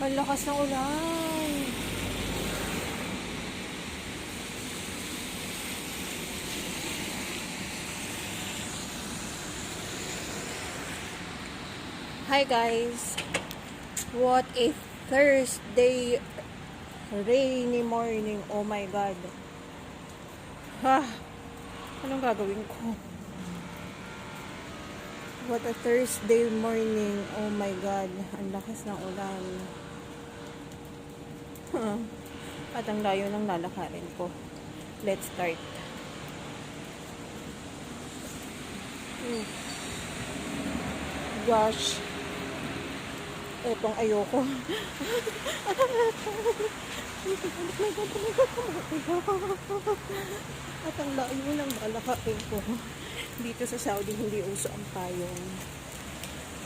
Ang lakas ng ulan. Hi guys. What a Thursday rainy morning. Oh my god. Ha. Anong gagawin ko? What a Thursday morning. Oh my god. Ang lakas ng ulan. At ang layo ng lalakarin ko. Let's start. Gosh. Etong ayoko. At ang layo ng lalakarin ko. Dito sa Saudi, hindi uso ang payong.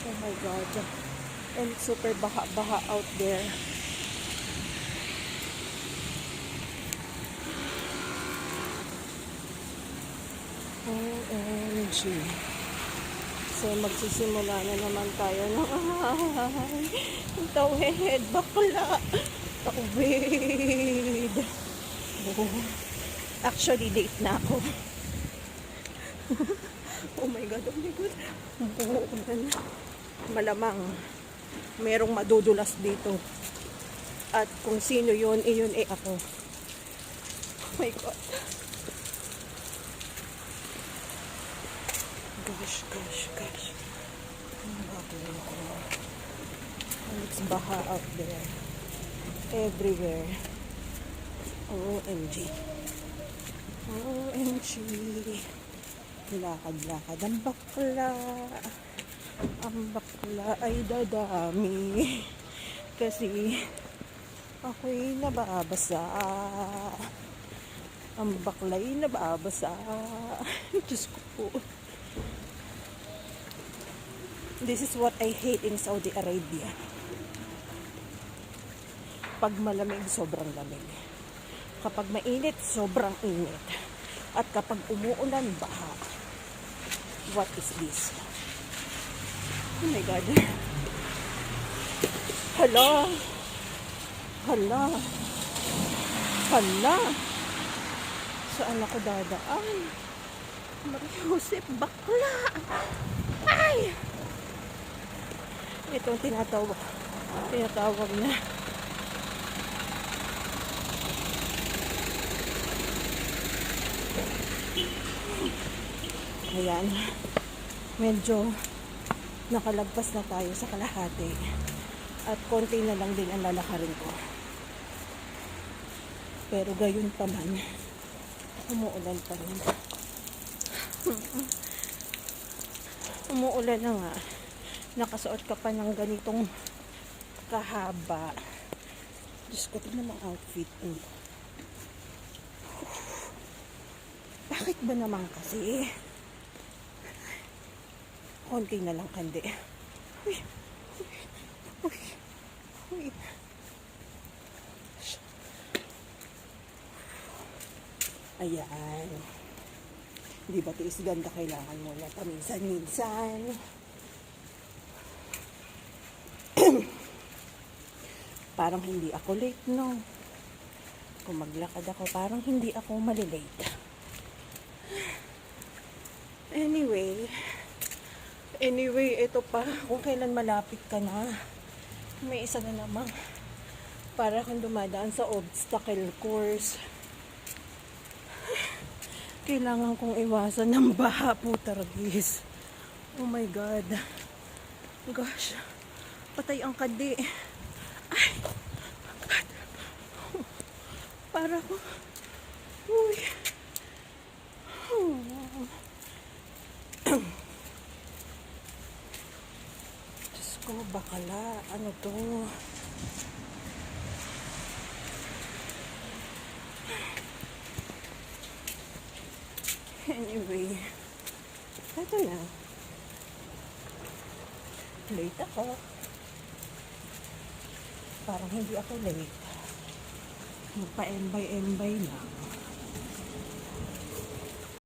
Oh my god. And super baha-baha out there. OMG. So, magsisimula na naman tayo ng tawid, bakla, tawid. Oh. Actually, late na ako. Oh my god, oh my god. Malamang merong madudulas dito. At kung sino yun, iyon eh ako. Oh my god. Gosh. Ang gagawin ko. It's baha out there. Everywhere. OMG. Lakad-lakad ang bakla. Ang bakla ay dadami. Kasi ako'y nababasa. Ang bakla'y nababasa. Diyos ko po. This is what I hate in Saudi Arabia. Pag malamig, sobrang lamig. Kapag mainit, sobrang init. At kapag umuulan, baha. What is this? Oh my God. Hala. Saan ako dadaan? Mariusip, bakla. Ay! Itong tinatawag na ayan, medyo nakalagpas na tayo sa kalahati at konti na lang din ang lalakarin ko, pero gayon pa man umuulan pa rin. Umuulan na nga, nakasuot ka pa ng ganitong kahaba. Diyos ko, tignan mo ang outfit mo. Bakit ba naman kasi? Konti na lang kandi. Uy. Ayan. Di ba tiis ganda, kailangan mo na paminsan-minsan. Parang hindi ako late, no? Kung maglakad ako, parang hindi ako malilate. Anyway, ito pa. Kung kailan malapit ka na, may isa na naman. Para kang dumadaan sa obstacle course. Kailangan kong iwasan ng baha po, taragis. Oh my God. Gosh. Patay ang kadi. Ay. God. Para ko. Uy. Diyos ko, bakala. Ano to? Anyway. Ito na. Late ako. Parang hindi ako late. Magpa-embay-embay na.